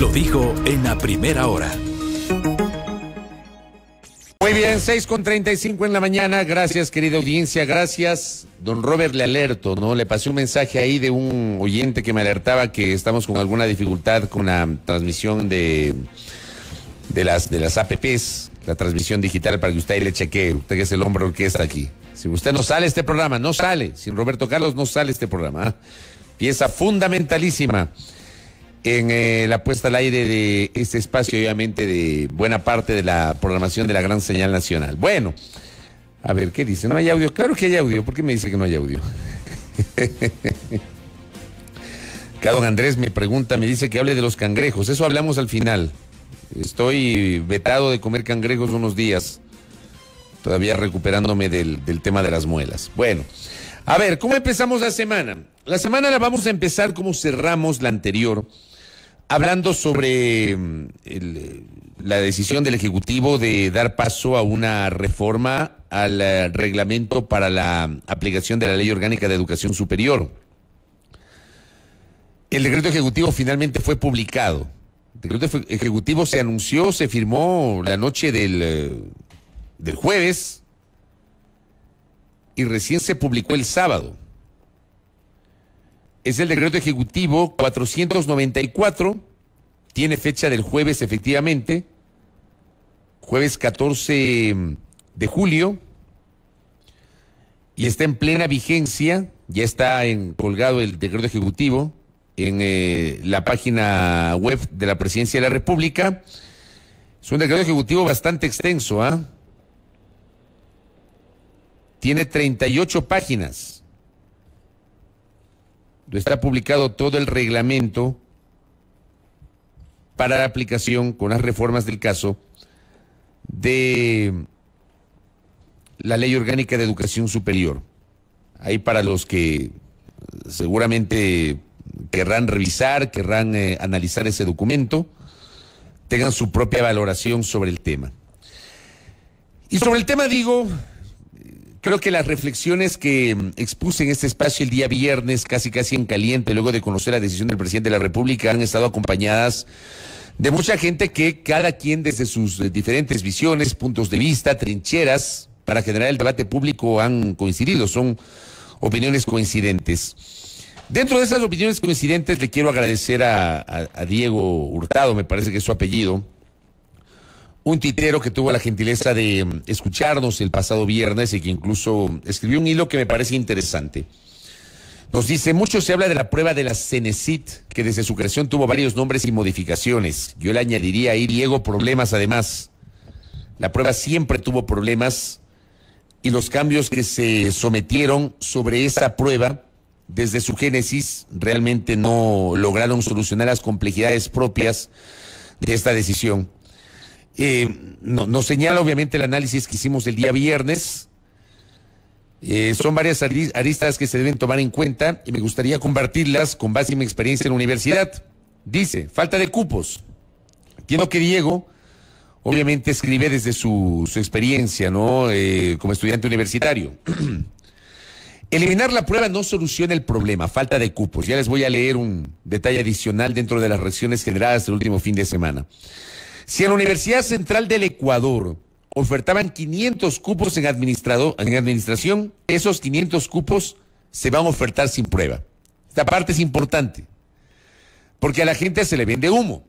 Lo dijo en la primera hora. Muy bien, 6:35 en la mañana. Gracias, querida audiencia. Gracias. Don Robert, le alerto, ¿no? Le pasé un mensaje ahí de un oyente que me alertaba que estamos con alguna dificultad con la transmisión de las APPs, la transmisión digital, para que usted ahí le chequee. Usted que es el hombre orquesta aquí. Si usted no sale este programa, no sale. Sin Roberto Carlos no sale este programa, ¿eh? Pieza fundamentalísima en la puesta al aire de este espacio, obviamente, de buena parte de la programación de la gran señal nacional. Bueno, a ver, ¿qué dice? ¿No hay audio? Claro que hay audio. ¿Por qué me dice que no hay audio? Acá don Andrés me pregunta, me dice que hable de los cangrejos. Eso hablamos al final. Estoy vetado de comer cangrejos unos días, todavía recuperándome del tema de las muelas. Bueno, a ver, ¿cómo empezamos la semana? La semana la vamos a empezar como cerramos la anterior, hablando sobre la decisión del Ejecutivo de dar paso a una reforma al reglamento para la aplicación de la Ley Orgánica de Educación Superior. El decreto ejecutivo finalmente fue publicado. El decreto ejecutivo se anunció, se firmó la noche del jueves y recién se publicó el sábado. Es el decreto ejecutivo 494, tiene fecha del jueves efectivamente, jueves 14 de julio, y está en plena vigencia, ya está colgado el decreto ejecutivo en la página web de la Presidencia de la República. Es un decreto ejecutivo bastante extenso, ¿ah? Tiene 38 páginas. Está publicado todo el reglamento para la aplicación con las reformas del caso de la Ley Orgánica de Educación Superior. Ahí para los que seguramente querrán revisar, querrán analizar ese documento, tengan su propia valoración sobre el tema. Y sobre el tema digo, creo que las reflexiones que expuse en este espacio el día viernes, casi en caliente, luego de conocer la decisión del presidente de la República, han estado acompañadas de mucha gente que cada quien desde sus diferentes visiones, puntos de vista, trincheras, para generar el debate público han coincidido, son opiniones coincidentes. Dentro de esas opiniones coincidentes le quiero agradecer a Diego Hurtado, me parece que es su apellido, un tuitero que tuvo la gentileza de escucharnos el pasado viernes y que incluso escribió un hilo que me parece interesante. Nos dice, mucho se habla de la prueba de la Cenecit, que desde su creación tuvo varios nombres y modificaciones. Yo le añadiría ahí, Diego, problemas además. La prueba siempre tuvo problemas y los cambios que se sometieron sobre esa prueba desde su génesis realmente no lograron solucionar las complejidades propias de esta decisión. Nos señala obviamente el análisis que hicimos el día viernes. Son varias aristas que se deben tomar en cuenta y me gustaría compartirlas con base en mi experiencia en la universidad. Dice, falta de cupos. Entiendo que Diego obviamente escribe desde su experiencia, ¿no? Como estudiante universitario. Eliminar la prueba no soluciona el problema, falta de cupos. Ya les voy a leer un detalle adicional dentro de las reacciones generadas el último fin de semana. Si en la Universidad Central del Ecuador ofertaban 500 cupos en administración, esos 500 cupos se van a ofertar sin prueba. Esta parte es importante, porque a la gente se le vende humo.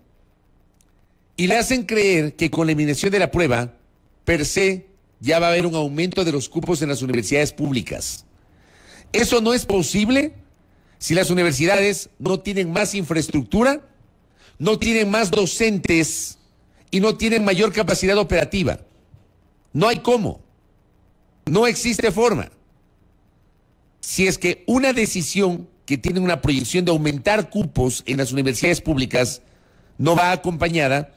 Y le hacen creer que con la eliminación de la prueba, per se, ya va a haber un aumento de los cupos en las universidades públicas. Eso no es posible si las universidades no tienen más infraestructura, no tienen más docentes y no tienen mayor capacidad operativa. No hay cómo. No existe forma. Si es que una decisión que tiene una proyección de aumentar cupos en las universidades públicas no va acompañada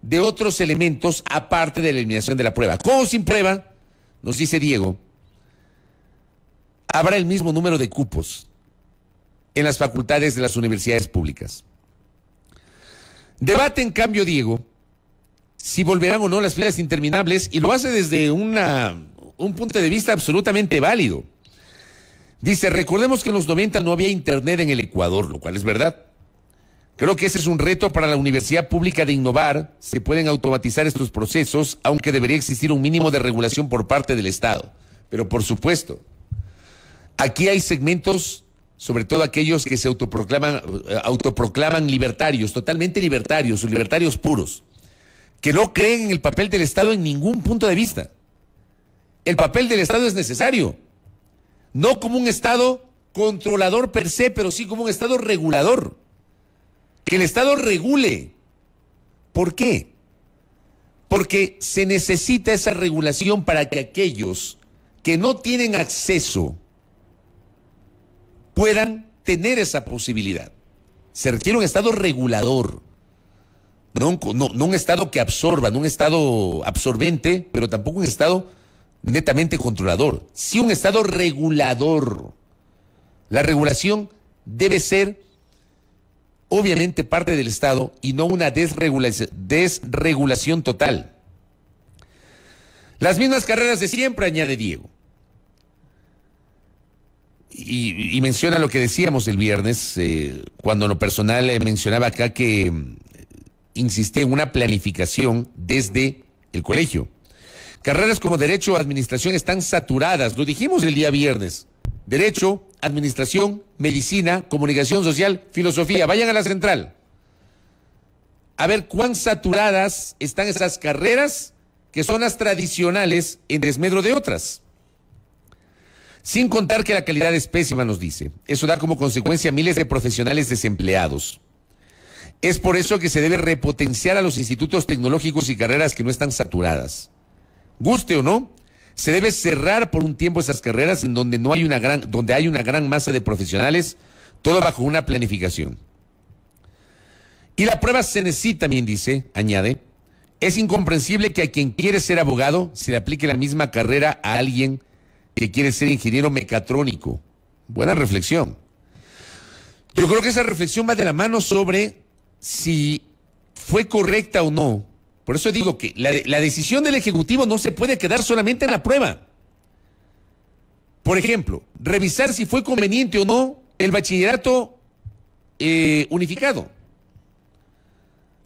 de otros elementos aparte de la eliminación de la prueba. Con o sin prueba, nos dice Diego, habrá el mismo número de cupos en las facultades de las universidades públicas. Debate, en cambio, Diego, si volverán o no las filas interminables, y lo hace desde un punto de vista absolutamente válido. Dice, recordemos que en los 90 no había internet en el Ecuador, lo cual es verdad. Creo que ese es un reto para la universidad pública de innovar. Se pueden automatizar estos procesos, aunque debería existir un mínimo de regulación por parte del Estado. Pero por supuesto, aquí hay segmentos, sobre todo aquellos que se autoproclaman libertarios, totalmente libertarios, o libertarios puros, que no creen en el papel del Estado en ningún punto de vista. El papel del Estado es necesario, no como un Estado controlador per se, pero sí como un Estado regulador. Que el Estado regule. ¿Por qué? Porque se necesita esa regulación para que aquellos que no tienen acceso puedan tener esa posibilidad. Se requiere un Estado regulador, no un Estado que absorba, no un Estado absorbente, pero tampoco un Estado netamente controlador. Sí un Estado regulador. La regulación debe ser obviamente parte del Estado y no una desregulación total. Las mismas carreras de siempre, añade Diego. Y menciona lo que decíamos el viernes, cuando en lo personal mencionaba acá que insistía en una planificación desde el colegio. Carreras como Derecho o Administración están saturadas, lo dijimos el día viernes. Derecho, Administración, Medicina, Comunicación Social, Filosofía. Vayan a la central. A ver cuán saturadas están esas carreras que son las tradicionales en desmedro de otras. Sin contar que la calidad es pésima, nos dice. Eso da como consecuencia miles de profesionales desempleados. Es por eso que se debe repotenciar a los institutos tecnológicos y carreras que no están saturadas. Guste o no, se debe cerrar por un tiempo esas carreras en donde hay una gran masa de profesionales, todo bajo una planificación. Y la prueba se necesita, también dice, añade, es incomprensible que a quien quiere ser abogado se le aplique la misma carrera a alguien que quiere ser ingeniero mecatrónico. Buena reflexión. Yo creo que esa reflexión va de la mano sobre si fue correcta o no. Por eso digo que la decisión del Ejecutivo no se puede quedar solamente en la prueba. Por ejemplo, revisar si fue conveniente o no el bachillerato unificado.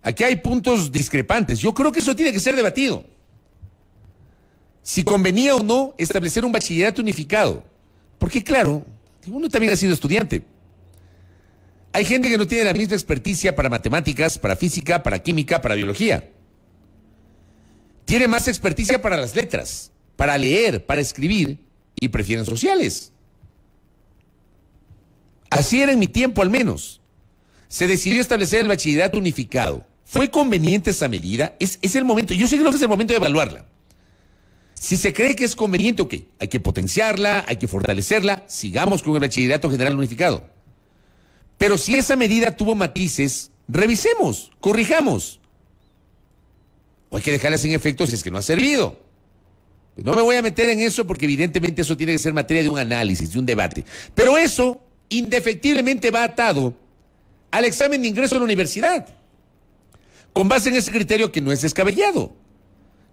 Aquí hay puntos discrepantes. Yo creo que eso tiene que ser debatido. Si convenía o no establecer un bachillerato unificado. Porque claro, uno también ha sido estudiante. Hay gente que no tiene la misma experticia para matemáticas, para física, para química, para biología. Tiene más experticia para las letras, para leer, para escribir, y prefieren sociales. Así era en mi tiempo al menos. Se decidió establecer el bachillerato unificado. ¿Fue conveniente esa medida? Es el momento, yo sí creo que es el momento de evaluarla. Si se cree que es conveniente, ok, hay que potenciarla, hay que fortalecerla, sigamos con el bachillerato general unificado. Pero si esa medida tuvo matices, revisemos, corrijamos. O hay que dejarla sin efecto si es que no ha servido. No me voy a meter en eso porque evidentemente eso tiene que ser materia de un análisis, de un debate. Pero eso indefectiblemente va atado al examen de ingreso a la universidad. Con base en ese criterio que no es descabellado.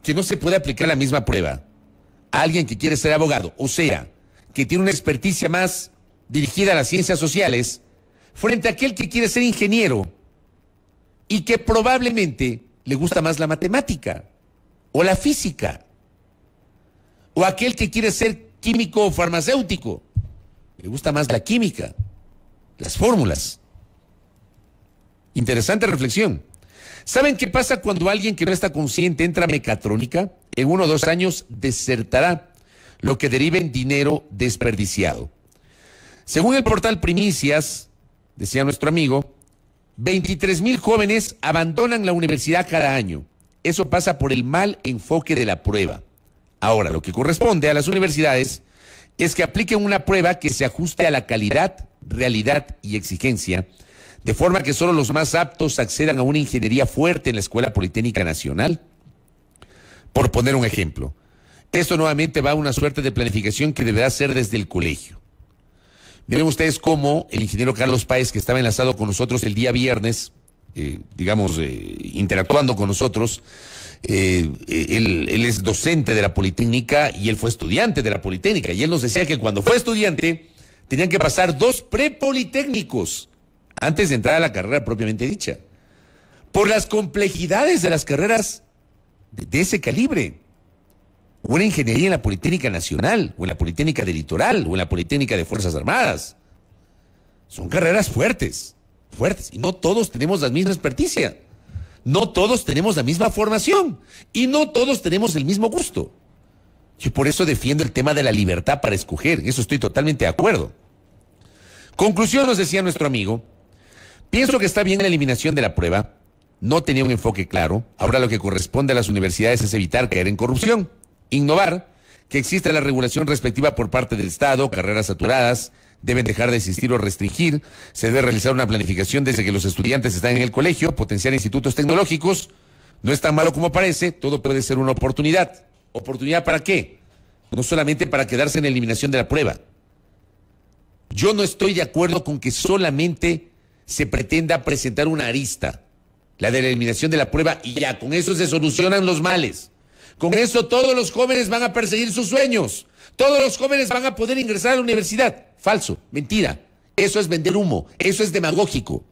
Que no se puede aplicar la misma prueba a alguien que quiere ser abogado, o sea, que tiene una experticia más dirigida a las ciencias sociales, frente a aquel que quiere ser ingeniero y que probablemente le gusta más la matemática o la física, o aquel que quiere ser químico o farmacéutico, le gusta más la química, las fórmulas. Interesante reflexión. ¿Saben qué pasa cuando alguien que no está consciente entra a mecatrónica? En 1 o 2 años desertará, lo que deriva en dinero desperdiciado. Según el portal Primicias, decía nuestro amigo, 23,000 jóvenes abandonan la universidad cada año. Eso pasa por el mal enfoque de la prueba. Ahora, lo que corresponde a las universidades es que apliquen una prueba que se ajuste a la calidad, realidad y exigencia, de forma que solo los más aptos accedan a una ingeniería fuerte en la Escuela Politécnica Nacional. Por poner un ejemplo, esto nuevamente va a una suerte de planificación que deberá ser desde el colegio. Miren ustedes cómo el ingeniero Carlos Páez, que estaba enlazado con nosotros el día viernes, interactuando con nosotros, él es docente de la Politécnica y él fue estudiante de la Politécnica. Y él nos decía que cuando fue estudiante tenían que pasar 2 prepolitécnicos antes de entrar a la carrera propiamente dicha, por las complejidades de las carreras de ese calibre. Una ingeniería en la Politécnica Nacional, o en la Politécnica del Litoral, o en la Politécnica de Fuerzas Armadas. Son carreras fuertes, y no todos tenemos la misma experticia, no todos tenemos la misma formación, y no todos tenemos el mismo gusto. Yo por eso defiendo el tema de la libertad para escoger, en eso estoy totalmente de acuerdo. Conclusión, nos decía nuestro amigo, pienso que está bien la eliminación de la prueba, no tenía un enfoque claro, ahora lo que corresponde a las universidades es evitar caer en corrupción, innovar, que exista la regulación respectiva por parte del Estado, carreras saturadas, deben dejar de existir o restringir, se debe realizar una planificación desde que los estudiantes están en el colegio, potenciar institutos tecnológicos, no es tan malo como parece, todo puede ser una oportunidad. ¿Oportunidad para qué? No solamente para quedarse en la eliminación de la prueba. Yo no estoy de acuerdo con que solamente se pretenda presentar una arista, la de la eliminación de la prueba, y ya, con eso se solucionan los males. Con eso todos los jóvenes van a perseguir sus sueños. Todos los jóvenes van a poder ingresar a la universidad. Falso, mentira. Eso es vender humo, eso es demagógico.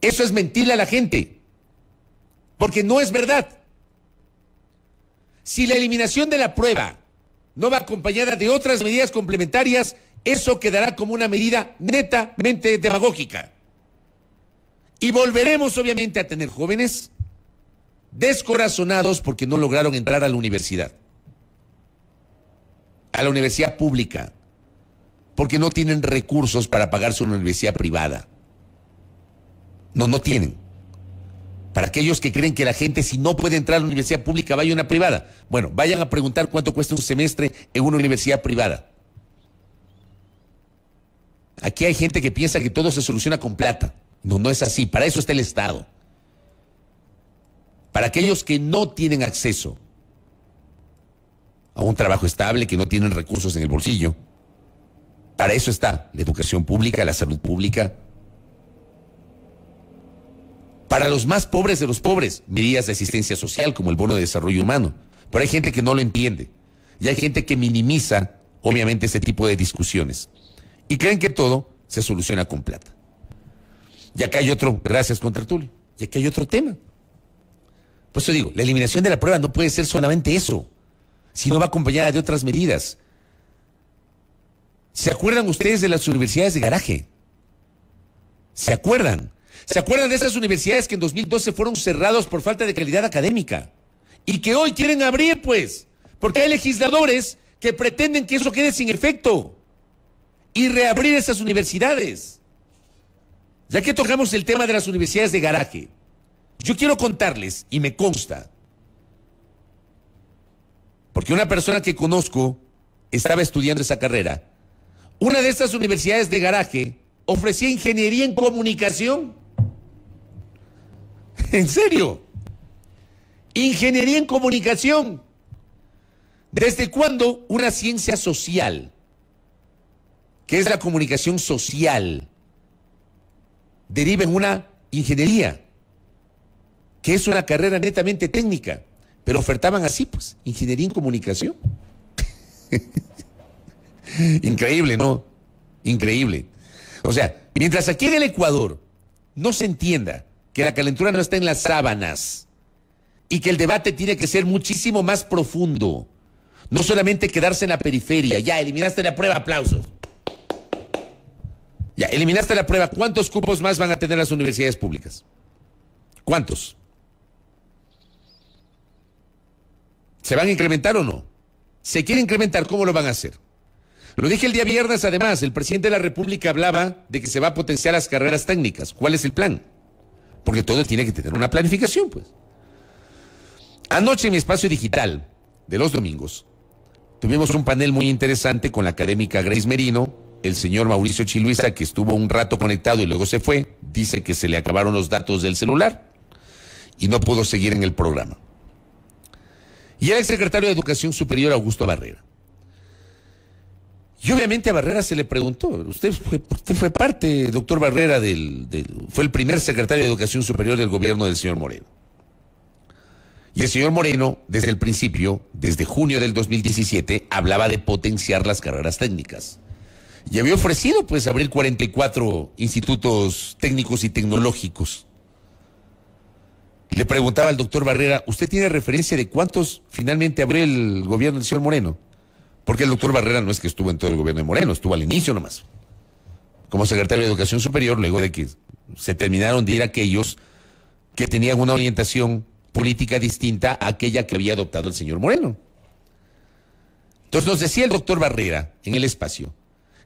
Eso es mentirle a la gente. Porque no es verdad. Si la eliminación de la prueba no va acompañada de otras medidas complementarias, eso quedará como una medida netamente demagógica. Y volveremos obviamente a tener jóvenes descorazonados porque no lograron entrar a la universidad pública, porque no tienen recursos para pagarse una universidad privada. No tienen. Para aquellos que creen que la gente, si no puede entrar a la universidad pública, vaya a una privada. Bueno, vayan a preguntar cuánto cuesta un semestre en una universidad privada. Aquí hay gente que piensa que todo se soluciona con plata. No es así. Para eso está el Estado. Para aquellos que no tienen acceso a un trabajo estable, que no tienen recursos en el bolsillo, para eso está la educación pública, la salud pública. Para los más pobres de los pobres, medidas de asistencia social como el bono de desarrollo humano. Pero hay gente que no lo entiende. Y hay gente que minimiza, obviamente, ese tipo de discusiones. Y creen que todo se soluciona con plata. Y acá hay otro, gracias contertulio, y acá hay otro tema. Por eso digo, la eliminación de la prueba no puede ser solamente eso, sino va acompañada de otras medidas. ¿Se acuerdan ustedes de las universidades de garaje? ¿Se acuerdan? ¿Se acuerdan de esas universidades que en 2012 fueron cerrados por falta de calidad académica? Y que hoy quieren abrir, pues, porque hay legisladores que pretenden que eso quede sin efecto y reabrir esas universidades. Ya que tocamos el tema de las universidades de garaje, yo quiero contarles, y me consta, porque una persona que conozco estaba estudiando esa carrera, una de estas universidades de garaje ofrecía ingeniería en comunicación. ¿En serio? Ingeniería en comunicación. ¿Desde cuándo una ciencia social, que es la comunicación social, deriva en una ingeniería, que es una carrera netamente técnica, pero ofertaban así, pues, ingeniería en comunicación? Increíble, ¿no? Increíble. O sea, mientras aquí en el Ecuador no se entienda que la calentura no está en las sábanas y que el debate tiene que ser muchísimo más profundo, no solamente quedarse en la periferia. Ya, eliminaste la prueba, aplausos. Ya, eliminaste la prueba, ¿cuántos cupos más van a tener las universidades públicas? ¿Cuántos? ¿Se van a incrementar o no? ¿Se quiere incrementar? ¿Cómo lo van a hacer? Lo dije el día viernes, además, el presidente de la República hablaba de que se va a potenciar las carreras técnicas. ¿Cuál es el plan? Porque todo tiene que tener una planificación, pues. Anoche en mi espacio digital de los domingos, tuvimos un panel muy interesante con la académica Grace Merino, el señor Mauricio Chiluisa, que estuvo un rato conectado y luego se fue, dice que se le acabaron los datos del celular y no pudo seguir en el programa. Y el exsecretario de Educación Superior, Augusto Barrera. Y obviamente a Barrera se le preguntó, usted fue parte, doctor Barrera, fue el primer secretario de Educación Superior del gobierno del señor Moreno. Y el señor Moreno, desde el principio, desde junio del 2017, hablaba de potenciar las carreras técnicas. Y había ofrecido pues abrir 44 institutos técnicos y tecnológicos. Le preguntaba al doctor Barrera, ¿usted tiene referencia de cuántos finalmente abrió el gobierno del señor Moreno? Porque el doctor Barrera no es que estuvo en todo el gobierno de Moreno, estuvo al inicio nomás, como secretario de Educación Superior, luego de que se terminaron de ir aquellos que tenían una orientación política distinta a aquella que había adoptado el señor Moreno. Entonces nos decía el doctor Barrera en el espacio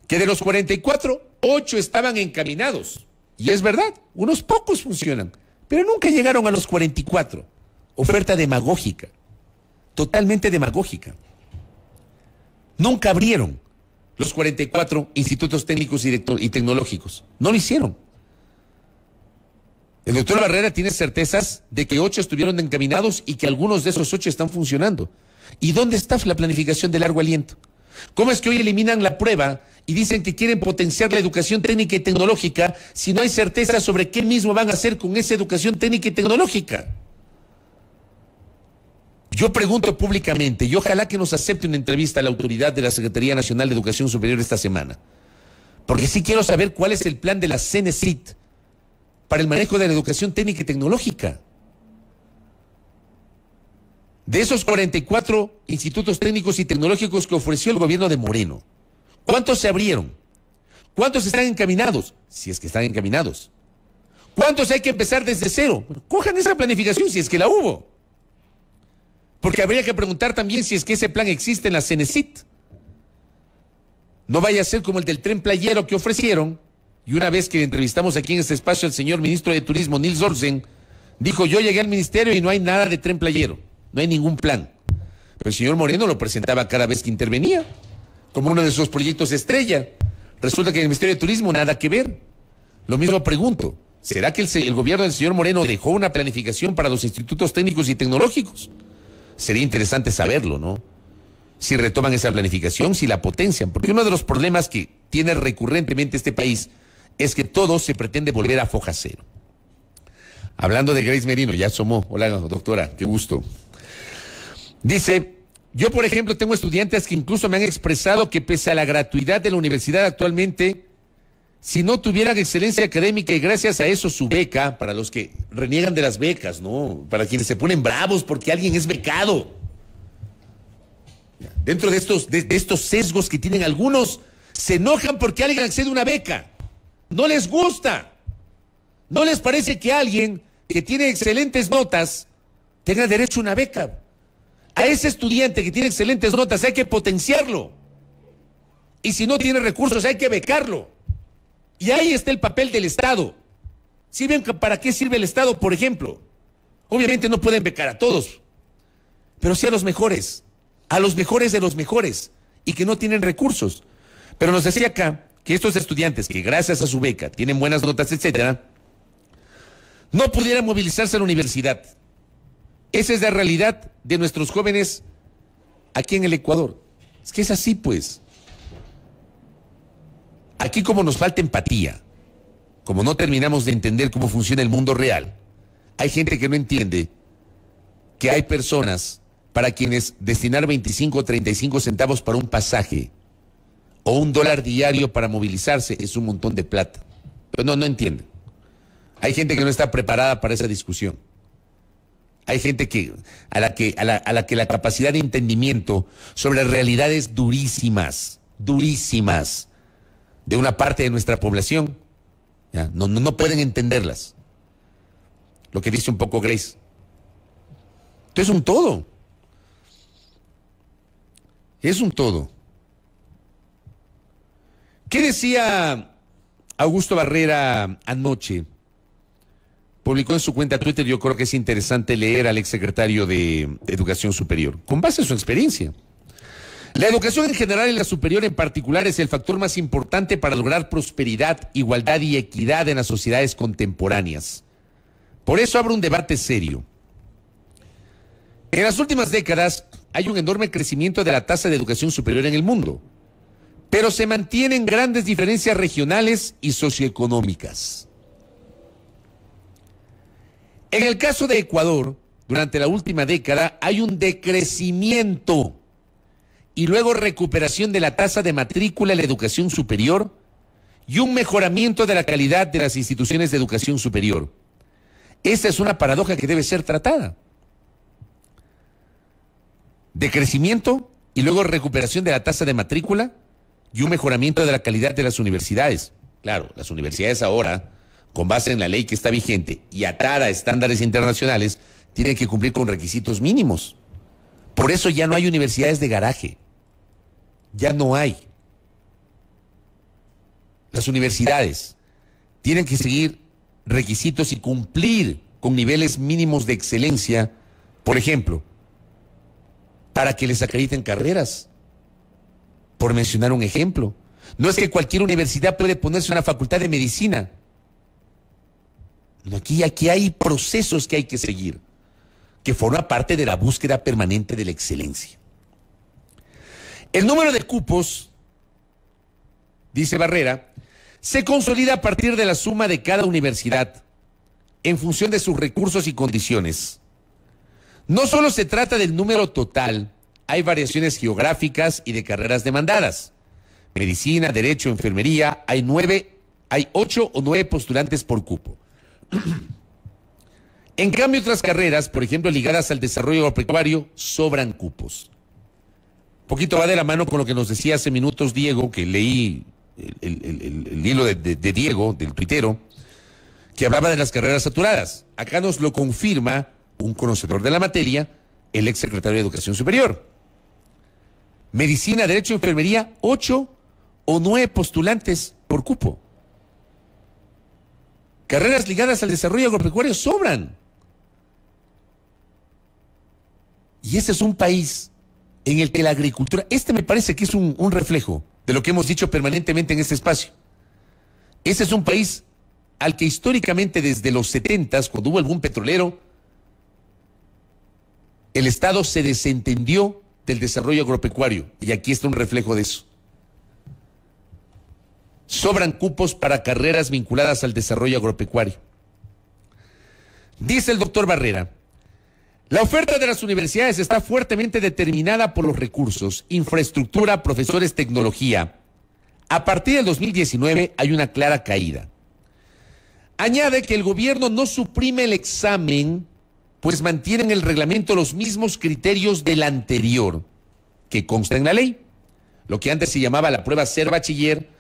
que de los 44, 8 estaban encaminados. Y es verdad, unos pocos funcionan, pero nunca llegaron a los 44. Oferta demagógica, totalmente demagógica. Nunca abrieron los 44 institutos técnicos y tecnológicos. No lo hicieron. El doctor Barrera tiene certezas de que 8 estuvieron encaminados y que algunos de esos 8 están funcionando. ¿Y dónde está la planificación de largo aliento? ¿Cómo es que hoy eliminan la prueba y dicen que quieren potenciar la educación técnica y tecnológica si no hay certeza sobre qué mismo van a hacer con esa educación técnica y tecnológica? Yo pregunto públicamente, y ojalá que nos acepte una entrevista a la autoridad de la Secretaría Nacional de Educación Superior esta semana, porque sí quiero saber cuál es el plan de la CENESID para el manejo de la educación técnica y tecnológica. De esos 44 institutos técnicos y tecnológicos que ofreció el gobierno de Moreno, ¿cuántos se abrieron? ¿Cuántos están encaminados? Si es que están encaminados. ¿Cuántos hay que empezar desde cero? Bueno, cojan esa planificación si es que la hubo. Porque habría que preguntar también si es que ese plan existe en la CENESID. No vaya a ser como el del tren playero que ofrecieron, y una vez que entrevistamos aquí en este espacio al señor ministro de Turismo, Nils Olsen, dijo, yo llegué al ministerio y no hay nada de tren playero, no hay ningún plan. Pero el señor Moreno lo presentaba cada vez que intervenía, como uno de sus proyectos estrella. Resulta que en el Ministerio de Turismo nada que ver. Lo mismo pregunto, ¿será que el gobierno del señor Moreno dejó una planificación para los institutos técnicos y tecnológicos? Sería interesante saberlo, ¿no? Si retoman esa planificación, si la potencian, porque uno de los problemas que tiene recurrentemente este país es que todo se pretende volver a foja cero. Hablando de Grace Merino, ya asomó. Hola, doctora, qué gusto. Dice, yo por ejemplo tengo estudiantes que incluso me han expresado que pese a la gratuidad de la universidad actualmente, si no tuvieran excelencia académica y gracias a eso su beca, para los que reniegan de las becas, ¿no? Para quienes se ponen bravos porque alguien es becado. Dentro de estos sesgos que tienen algunos, se enojan porque alguien accede a una beca. No les gusta. ¿No les parece que alguien que tiene excelentes notas tenga derecho a una beca? A ese estudiante que tiene excelentes notas hay que potenciarlo. Y si no tiene recursos hay que becarlo. Y ahí está el papel del Estado. ¿Sí ven para qué sirve el Estado, por ejemplo? Obviamente no pueden becar a todos, pero sí a los mejores de los mejores, y que no tienen recursos. Pero nos decía acá que estos estudiantes, que gracias a su beca tienen buenas notas, etcétera, no pudieran movilizarse a la universidad. Esa es la realidad de nuestros jóvenes aquí en el Ecuador. Es que es así, pues. Aquí, como nos falta empatía, como no terminamos de entender cómo funciona el mundo real, hay gente que no entiende que hay personas para quienes destinar 25 o 35 centavos para un pasaje o $1 diario para movilizarse es un montón de plata. Pero no entienden. Hay gente que no está preparada para esa discusión. Hay gente a la que la capacidad de entendimiento sobre realidades durísimas, de una parte de nuestra población, ¿ya? No pueden entenderlas. Lo que dice un poco Grace. Esto es un todo. Es un todo. ¿Qué decía Augusto Barrera anoche? Publicó en su cuenta Twitter, yo creo que es interesante leer al exsecretario de Educación Superior, con base en su experiencia. La educación en general y la superior en particular es el factor más importante para lograr prosperidad, igualdad y equidad en las sociedades contemporáneas. Por eso abre un debate serio. En las últimas décadas hay un enorme crecimiento de la tasa de educación superior en el mundo, pero se mantienen grandes diferencias regionales y socioeconómicas. En el caso de Ecuador, durante la última década hay un decrecimiento y luego recuperación de la tasa de matrícula en la educación superior y un mejoramiento de la calidad de las instituciones de educación superior. Esta es una paradoja que debe ser tratada. De crecimiento y luego recuperación de la tasa de matrícula y un mejoramiento de la calidad de las universidades. Claro, las universidades ahora, con base en la ley que está vigente y atada a estándares internacionales, tienen que cumplir con requisitos mínimos. Por eso ya no hay universidades de garaje. Ya no hay. Las universidades tienen que seguir requisitos y cumplir con niveles mínimos de excelencia, por ejemplo, para que les acrediten carreras, por mencionar un ejemplo. No es que cualquier universidad puede ponerse una facultad de medicina. No, aquí hay procesos que hay que seguir, que forma parte de la búsqueda permanente de la excelencia. El número de cupos, dice Barrera, se consolida a partir de la suma de cada universidad en función de sus recursos y condiciones. No solo se trata del número total, hay variaciones geográficas y de carreras demandadas. Medicina, derecho, enfermería, hay 8 o 9 postulantes por cupo. En cambio, otras carreras, por ejemplo, ligadas al desarrollo agropecuario, sobran cupos. Un poquito va de la mano con lo que nos decía hace minutos Diego, que leí el hilo de Diego, del tuitero, que hablaba de las carreras saturadas. Acá nos lo confirma un conocedor de la materia, el ex secretario de Educación Superior. Medicina, derecho, enfermería, 8 o 9 postulantes por cupo. Carreras ligadas al desarrollo agropecuario sobran. Y ese es un país en el que la agricultura, me parece que es un reflejo de lo que hemos dicho permanentemente en este espacio. Ese es un país al que históricamente desde los 70s, cuando hubo el boom petrolero, el Estado se desentendió del desarrollo agropecuario. Y aquí está un reflejo de eso. Sobran cupos para carreras vinculadas al desarrollo agropecuario. Dice el doctor Barrera, la oferta de las universidades está fuertemente determinada por los recursos, infraestructura, profesores, tecnología. A partir del 2019 hay una clara caída. Añade que el gobierno no suprime el examen, pues mantiene en el reglamento los mismos criterios del anterior, que consta en la ley. Lo que antes se llamaba la prueba Ser Bachiller,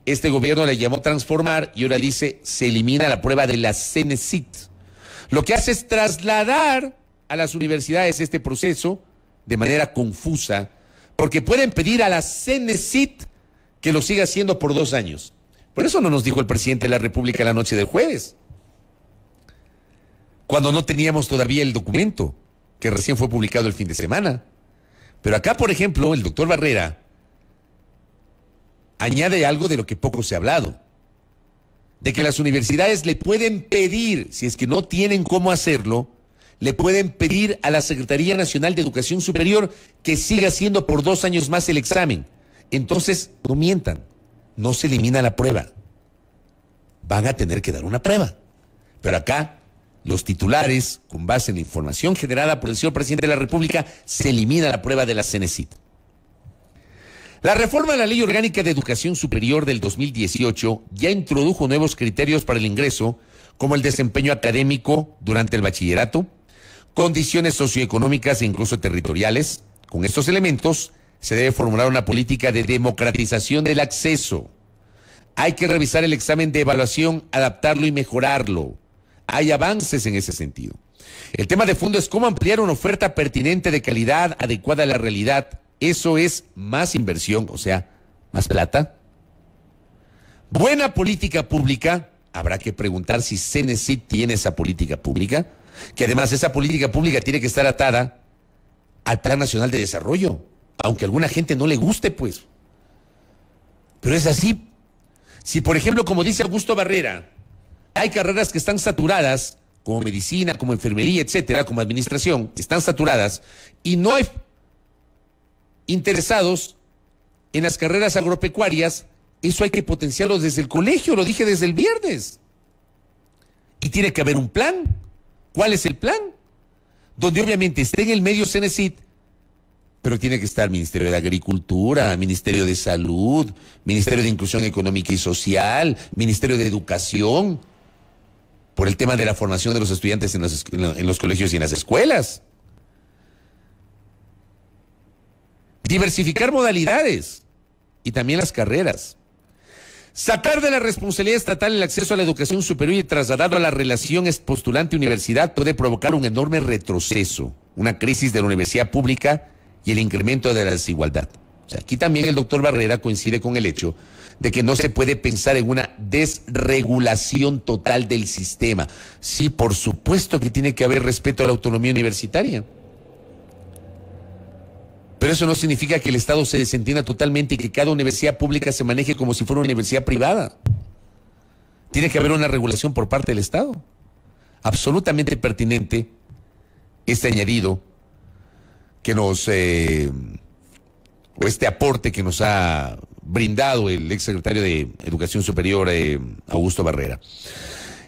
este gobierno le llamó Transformar y ahora dice se elimina la prueba de la CENESIT. Lo que hace es trasladar a las universidades este proceso de manera confusa, porque pueden pedir a la CENESIT que lo siga haciendo por 2 años. Por eso no nos dijo el presidente de la República la noche del jueves, cuando no teníamos todavía el documento, que recién fue publicado el fin de semana. Pero acá, por ejemplo, el doctor Barrera añade algo de lo que poco se ha hablado, de que las universidades le pueden pedir, si es que no tienen cómo hacerlo, le pueden pedir a la Secretaría Nacional de Educación Superior que siga haciendo por 2 años más el examen. Entonces, no mientan, no se elimina la prueba. Van a tener que dar una prueba. Pero acá, los titulares, con base en la información generada por el señor presidente de la República, se elimina la prueba de la CENESIT. La reforma de la Ley Orgánica de Educación Superior del 2018 ya introdujo nuevos criterios para el ingreso, como el desempeño académico durante el bachillerato, condiciones socioeconómicas e incluso territoriales. Con estos elementos se debe formular una política de democratización del acceso. Hay que revisar el examen de evaluación, adaptarlo y mejorarlo. Hay avances en ese sentido. El tema de fondo es cómo ampliar una oferta pertinente de calidad adecuada a la realidad. Eso es más inversión, o sea, más plata. Buena política pública. Habrá que preguntar si CENESIT tiene esa política pública, que además esa política pública tiene que estar atada al Plan Nacional de Desarrollo, aunque a alguna gente no le guste, pues. Pero es así. Si, por ejemplo, como dice Augusto Barrera, hay carreras que están saturadas, como medicina, como enfermería, etcétera, como administración, que están saturadas, y no hay interesados en las carreras agropecuarias, eso hay que potenciarlo desde el colegio, lo dije desde el viernes. Y tiene que haber un plan. ¿Cuál es el plan? Donde obviamente esté en el medio CENESIT Pero tiene que estar Ministerio de Agricultura, Ministerio de Salud, Ministerio de Inclusión Económica y Social, Ministerio de Educación, por el tema de la formación de los estudiantes en los colegios y en las escuelas. Diversificar modalidades y también las carreras. Sacar de la responsabilidad estatal el acceso a la educación superior y trasladarlo a la relación postulante-universidad puede provocar un enorme retroceso, una crisis de la universidad pública y el incremento de la desigualdad. O sea, aquí también el doctor Barrera coincide con el hecho de que no se puede pensar en una desregulación total del sistema. Sí, por supuesto que tiene que haber respeto a la autonomía universitaria. Pero eso no significa que el Estado se desentienda totalmente y que cada universidad pública se maneje como si fuera una universidad privada. Tiene que haber una regulación por parte del Estado. Absolutamente pertinente este añadido que nos, o este aporte que nos ha brindado el exsecretario de Educación Superior, Augusto Barrera.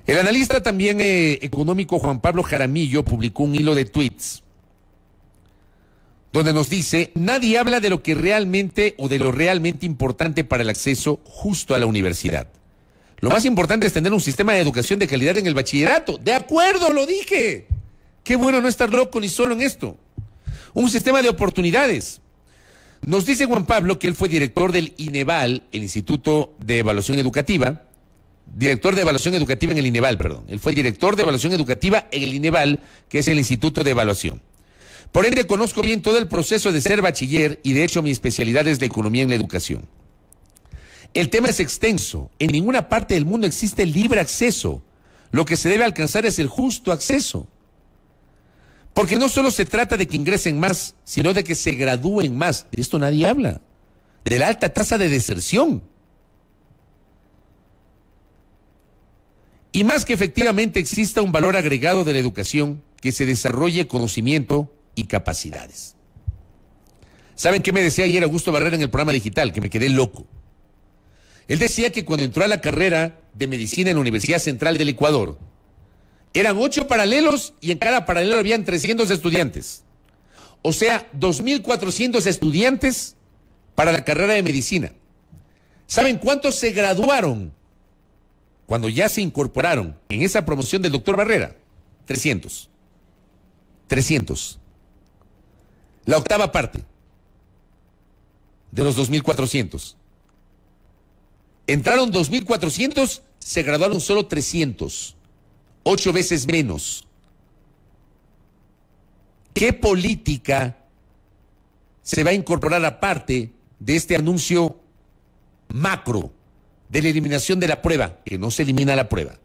El analista también económico Juan Pablo Jaramillo publicó un hilo de tweets donde nos dice: nadie habla de lo que realmente o de lo realmente importante para el acceso justo a la universidad. Lo más importante es tener un sistema de educación de calidad en el bachillerato. De acuerdo, lo dije. Qué bueno no estar loco ni solo en esto. Un sistema de oportunidades. Nos dice Juan Pablo que él fue director del INEVAL, el Instituto de Evaluación Educativa, director de Evaluación Educativa en el INEVAL, perdón. Él fue director de Evaluación Educativa en el INEVAL, que es el Instituto de Evaluación. Por ende, conozco bien todo el proceso de ser bachiller y de hecho mi especialidad es la economía en la educación. El tema es extenso. En ninguna parte del mundo existe libre acceso. Lo que se debe alcanzar es el justo acceso. Porque no solo se trata de que ingresen más, sino de que se gradúen más. De esto nadie habla. De la alta tasa de deserción. Y más que efectivamente exista un valor agregado de la educación, que se desarrolle conocimiento y capacidades. ¿Saben qué me decía ayer Augusto Barrera en el programa digital? Que me quedé loco. Él decía que cuando entró a la carrera de medicina en la Universidad Central del Ecuador, eran 8 paralelos y en cada paralelo habían 300 estudiantes. O sea, 2.400 estudiantes para la carrera de medicina. ¿Saben cuántos se graduaron cuando ya se incorporaron en esa promoción del doctor Barrera? 300. 300. La octava parte de los 2.400. Entraron 2.400, se graduaron solo 300. 8 veces menos. ¿Qué política se va a incorporar aparte de este anuncio macro de la eliminación de la prueba? Que no se elimina la prueba,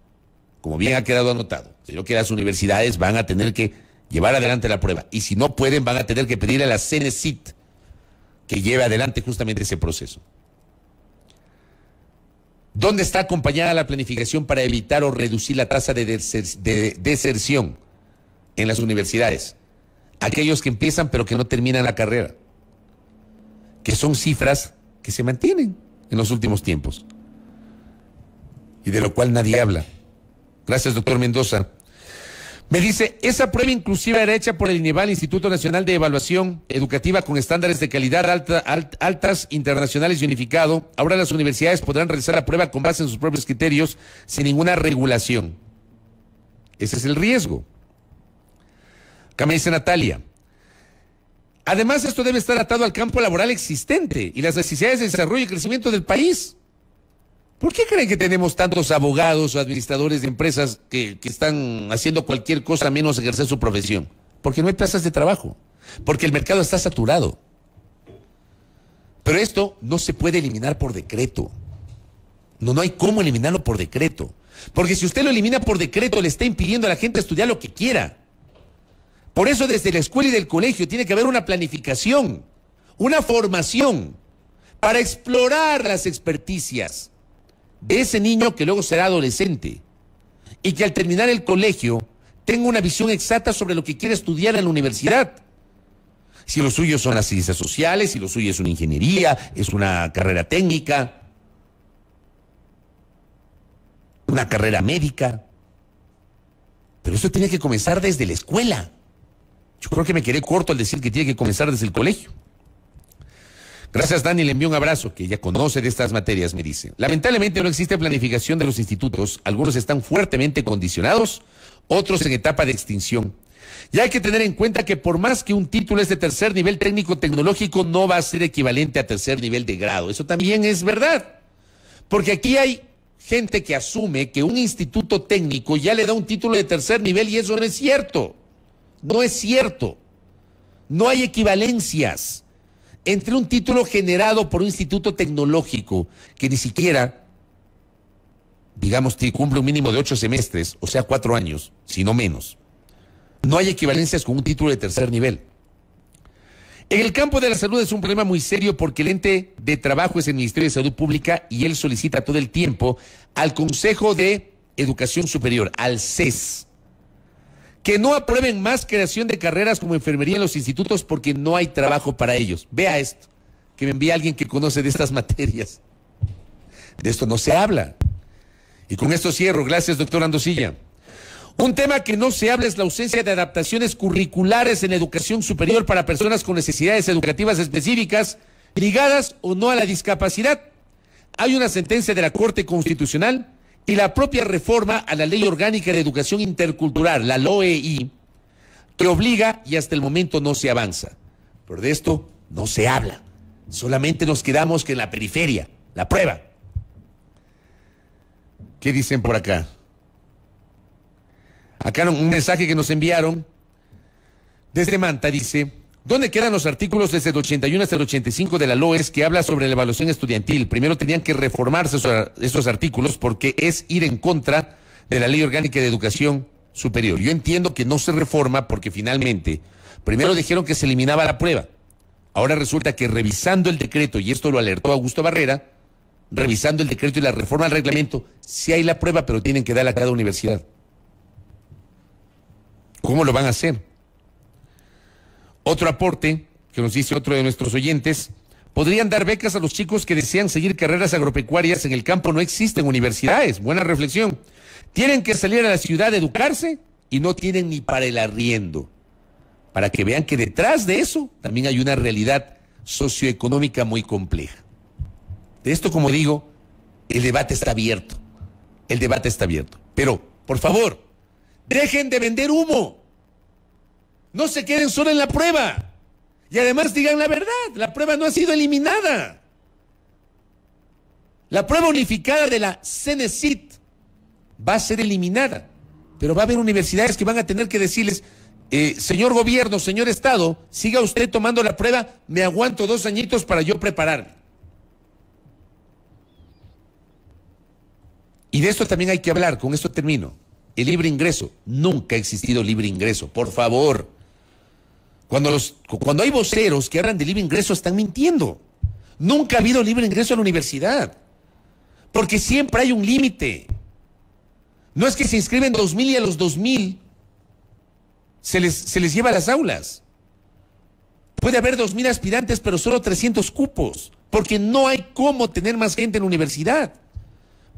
como bien ha quedado anotado, sino que las universidades van a tener que llevar adelante la prueba. Y si no pueden, van a tener que pedirle a la CENESID que lleve adelante justamente ese proceso. ¿Dónde está acompañada la planificación para evitar o reducir la tasa de deserción en las universidades? Aquellos que empiezan pero que no terminan la carrera, que son cifras que se mantienen en los últimos tiempos y de lo cual nadie habla. Gracias, doctor Mendoza. Me dice, esa prueba inclusiva era hecha por el INEVAL, Instituto Nacional de Evaluación Educativa, con estándares de calidad altas, internacionales y unificado. Ahora las universidades podrán realizar la prueba con base en sus propios criterios, sin ninguna regulación. Ese es el riesgo. Acá me dice Natalia. Además, esto debe estar atado al campo laboral existente y las necesidades de desarrollo y crecimiento del país. ¿Por qué creen que tenemos tantos abogados o administradores de empresas que están haciendo cualquier cosa menos ejercer su profesión? Porque no hay plazas de trabajo, porque el mercado está saturado. Pero esto no se puede eliminar por decreto. No hay cómo eliminarlo por decreto. Porque si usted lo elimina por decreto, le está impidiendo a la gente estudiar lo que quiera. Por eso desde la escuela y del colegio tiene que haber una planificación, una formación para explorar las experticias de ese niño que luego será adolescente y que al terminar el colegio tenga una visión exacta sobre lo que quiere estudiar en la universidad. Si lo suyo son las ciencias sociales, si lo suyo es una ingeniería, es una carrera técnica, una carrera médica. Pero eso tiene que comenzar desde la escuela. Yo creo que me quedé corto al decir que tiene que comenzar desde el colegio. Gracias, Dani, le envío un abrazo, que ella conoce de estas materias, me dice. Lamentablemente no existe planificación de los institutos, algunos están fuertemente condicionados, otros en etapa de extinción. Y hay que tener en cuenta que por más que un título es de tercer nivel técnico-tecnológico, no va a ser equivalente a tercer nivel de grado. Eso también es verdad, porque aquí hay gente que asume que un instituto técnico ya le da un título de tercer nivel y eso no es cierto. No es cierto. No hay equivalencias entre un título generado por un instituto tecnológico que ni siquiera, digamos, cumple un mínimo de 8 semestres, o sea, 4 años, si no menos. No hay equivalencias con un título de tercer nivel. En el campo de la salud es un problema muy serio porque el ente de trabajo es el Ministerio de Salud Pública y él solicita todo el tiempo al Consejo de Educación Superior, al CES, que no aprueben más creación de carreras como enfermería en los institutos porque no hay trabajo para ellos. Vea esto, que me envía alguien que conoce de estas materias. De esto no se habla. Y con esto cierro. Gracias, doctor Andosilla. Un tema que no se habla es la ausencia de adaptaciones curriculares en educación superior para personas con necesidades educativas específicas, ligadas o no a la discapacidad. Hay una sentencia de la Corte Constitucional y la propia reforma a la Ley Orgánica de Educación Intercultural, la LOEI, que obliga y hasta el momento no se avanza. Pero de esto no se habla. Solamente nos quedamos que en la periferia, la prueba. ¿Qué dicen por acá? Acá un mensaje que nos enviaron desde Manta dice: ¿dónde quedan los artículos desde el 81 hasta el 85 de la LOES que habla sobre la evaluación estudiantil? Primero tenían que reformarse esos artículos porque es ir en contra de la Ley Orgánica de Educación Superior. Yo entiendo que no se reforma porque finalmente, primero dijeron que se eliminaba la prueba. Ahora resulta que revisando el decreto, y esto lo alertó Augusto Barrera, revisando el decreto y la reforma al reglamento, sí hay la prueba, pero tienen que darla a cada universidad. ¿Cómo lo van a hacer? Otro aporte que nos dice otro de nuestros oyentes: podrían dar becas a los chicos que desean seguir carreras agropecuarias. En el campo no existen universidades. Buena reflexión. Tienen que salir a la ciudad a educarse y no tienen ni para el arriendo. Para que vean que detrás de eso también hay una realidad socioeconómica muy compleja. De esto, como digo, el debate está abierto. El debate está abierto. Pero, por favor, dejen de vender humo. No se queden solo en la prueba. Y además digan la verdad, la prueba no ha sido eliminada. La prueba unificada de la CENESID va a ser eliminada. Pero va a haber universidades que van a tener que decirles: señor gobierno, señor Estado, siga usted tomando la prueba, me aguanto 2 añitos para yo prepararme. Y de esto también hay que hablar, con esto termino. El libre ingreso. Nunca ha existido libre ingreso, por favor. Cuando hay voceros que hablan de libre ingreso, están mintiendo. Nunca ha habido libre ingreso a la universidad, porque siempre hay un límite. No es que se inscriben 2,000 y a los 2,000 se les lleva a las aulas. Puede haber 2,000 aspirantes, pero solo 300 cupos, porque no hay cómo tener más gente en la universidad.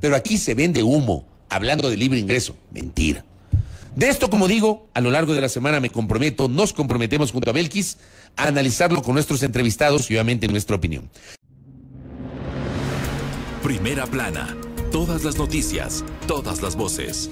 Pero aquí se vende humo, hablando de libre ingreso. Mentira. De esto, como digo, a lo largo de la semana nos comprometemos junto a Belkis a analizarlo con nuestros entrevistados y obviamente nuestra opinión. Primera Plana. Todas las noticias, todas las voces.